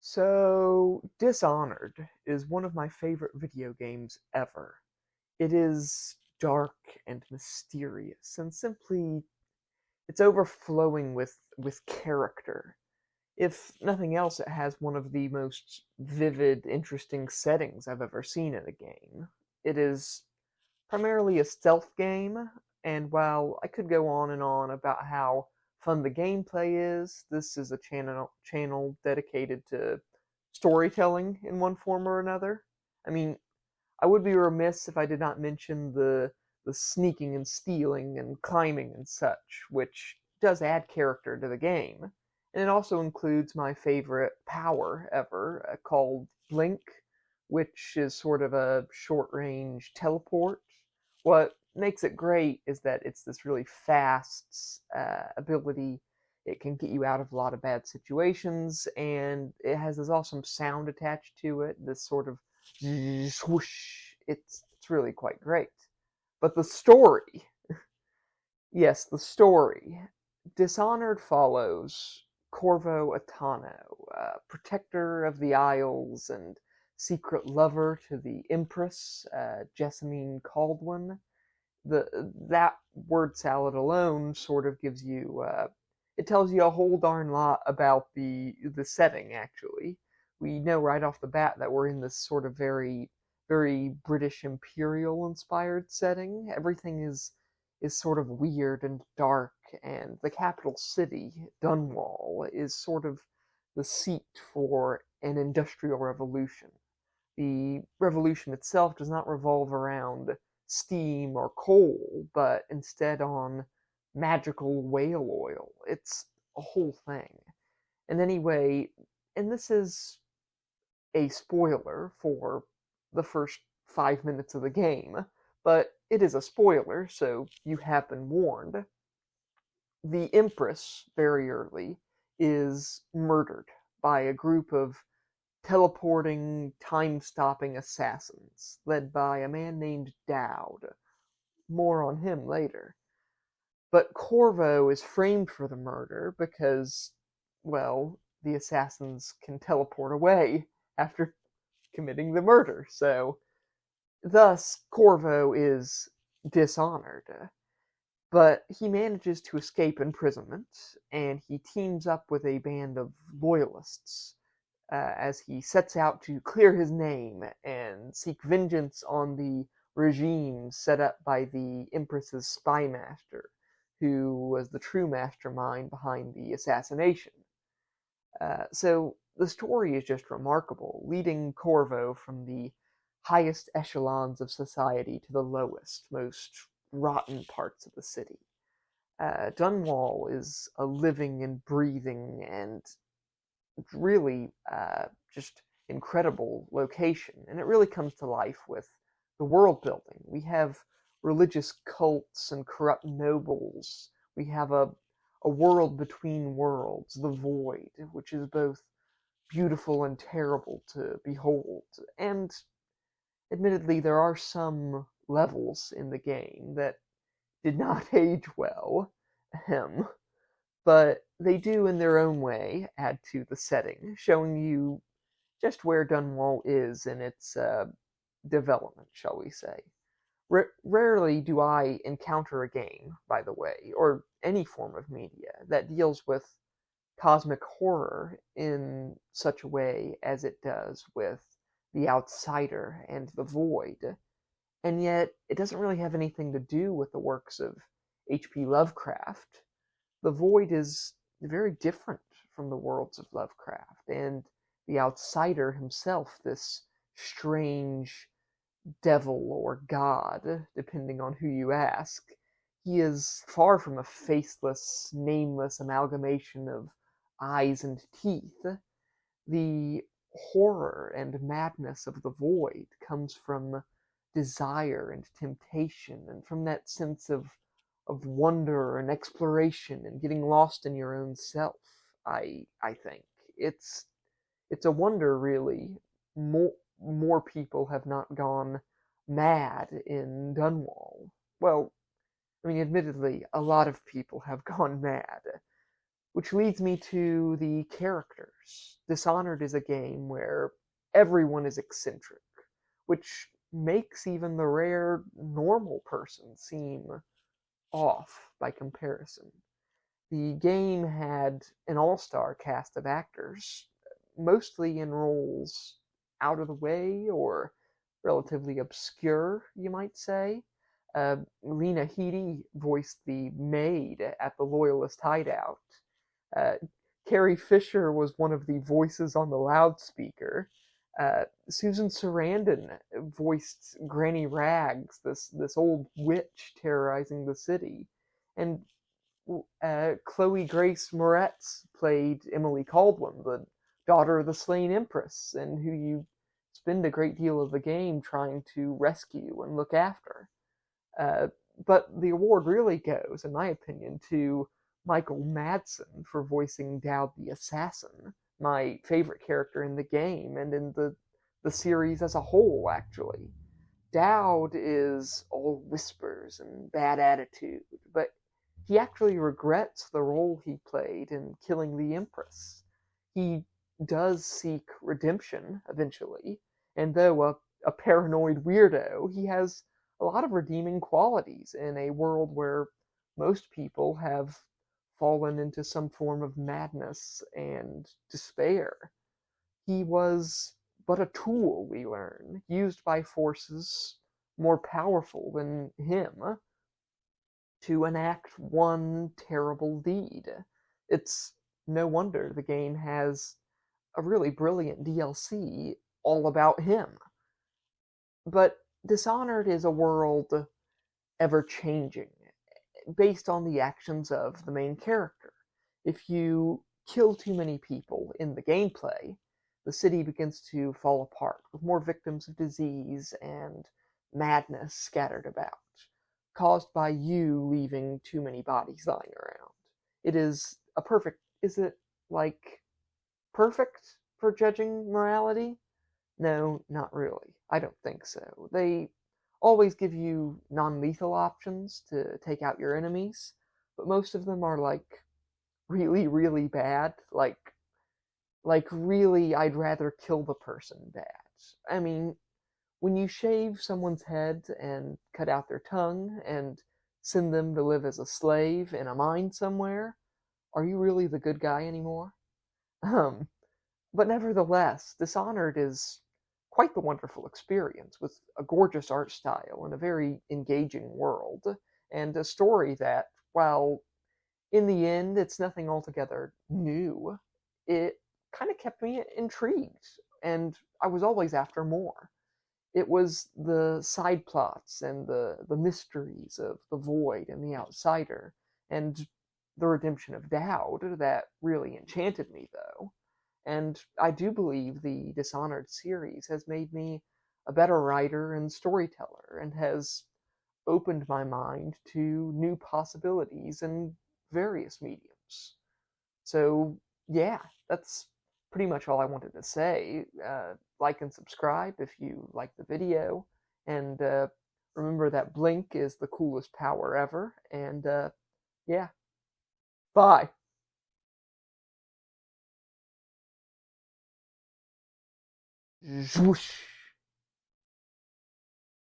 So, Dishonored is one of my favorite video games ever. It is dark and mysterious, and simply it's overflowing with character. If nothing else, it has one of the most vivid, interesting settings I've ever seen in a game. It is primarily a stealth game, and while I could go on and on about how fun the gameplay is, this is a channel dedicated to storytelling in one form or another. I mean, I would be remiss if I did not mention the sneaking and stealing and climbing and such, which does add character to the game. And it also includes my favorite power ever, called Blink, which is sort of a short range teleport. What makes it great is that it's this really fast ability. It can get you out of a lot of bad situations, and it has this awesome sound attached to it, this sort of swoosh. It's really quite great. But the story, yes, the story. Dishonored follows Corvo Attano, protector of the Isles and secret lover to the Empress, Jessamine Caldwin. That word salad alone sort of gives you it tells you a whole darn lot about the setting. Actually, we know right off the bat that we're in this sort of very British imperial inspired setting. Everything is sort of weird and dark, and the capital city, Dunwall, is sort of the seat for an industrial revolution. The revolution itself does not revolve around steam or coal, but instead on magical whale oil. It's a whole thing. And anyway, and this is a spoiler for the first 5 minutes of the game, but it is a spoiler, so you have been warned. The Empress, very early, is murdered by a group of teleporting, time stopping assassins, led by a man named Dowd. More on him later. But Corvo is framed for the murder because, well, the assassins can teleport away after committing the murder, so thus Corvo is dishonored. But he manages to escape imprisonment, and he teams up with a band of loyalists as he sets out to clear his name and seek vengeance on the regime set up by the Empress's spy master, who was the true mastermind behind the assassination. So the story is just remarkable, leading Corvo from the highest echelons of society to the lowest, most rotten parts of the city. Dunwall is a living and breathing and really just incredible location, and it really comes to life with the world building. We have religious cults and corrupt nobles. We have a world between worlds, the void, which is both beautiful and terrible to behold. And admittedly, there are some levels in the game that did not age well. Ahem. But they do, in their own way, add to the setting, showing you just where Dunwall is in its development, shall we say. Rarely do I encounter a game, by the way, or any form of media, that deals with cosmic horror in such a way as it does with The Outsider and The Void. And yet, it doesn't really have anything to do with the works of H.P. Lovecraft. The Void is very different from the worlds of Lovecraft, and the Outsider himself, this strange devil or god, depending on who you ask, he is far from a faceless, nameless amalgamation of eyes and teeth. The horror and madness of the Void comes from desire and temptation, and from that sense of wonder and exploration and getting lost in your own self. I think it's a wonder, really. More people have not gone mad in Dunwall. Well, I mean, admittedly, a lot of people have gone mad, Which leads me to the characters. Dishonored is a game where everyone is eccentric, which makes even the rare normal person seem off by comparison. The game had an all-star cast of actors, mostly in roles out of the way or relatively obscure, you might say. Lena Headey voiced the maid at the Loyalist hideout. Uh, Carrie Fisher was one of the voices on the loudspeaker. Susan Sarandon voiced Granny Rags, this old witch terrorizing the city, and Chloe Grace Moretz played Emily Caldwin, the daughter of the slain Empress, and who you spend a great deal of the game trying to rescue and look after. Uh, but the award really goes, in my opinion, to Michael Madsen for voicing Dowd the Assassin, my favorite character in the game and in the series as a whole, actually. Dowd is all whispers and bad attitude, but he actually regrets the role he played in killing the Empress. He does seek redemption eventually, and though a paranoid weirdo, he has a lot of redeeming qualities in a world where most people have fallen into some form of madness and despair. He was but a tool, we learn, used by forces more powerful than him to enact one terrible deed. It's no wonder the game has a really brilliant DLC all about him. But Dishonored is a world ever changing, based on the actions of the main character. If you kill too many people in the gameplay, the city begins to fall apart, with more victims of disease and madness scattered about, caused by you leaving too many bodies lying around. It is a perfect. Is it, like, perfect for judging morality? No, not really. I don't think so. They always give you non-lethal options to take out your enemies, but most of them are like really, really bad. Like really, I'd rather kill the person bad. I mean, when you shave someone's head and cut out their tongue and send them to live as a slave in a mine somewhere, are you really the good guy anymore? Um, but nevertheless, Dishonored is quite the wonderful experience, with a gorgeous art style and a very engaging world, and a story that, while in the end it's nothing altogether new, it kind of kept me intrigued, and I was always after more. It was the side plots and the mysteries of the Void and the Outsider, and the redemption of Dowd that really enchanted me, though. And I do believe the Dishonored series has made me a better writer and storyteller, and has opened my mind to new possibilities in various mediums. So, yeah, that's pretty much all I wanted to say. Like and subscribe if you like the video, and remember that Blink is the coolest power ever, and yeah, bye! Zwoosh!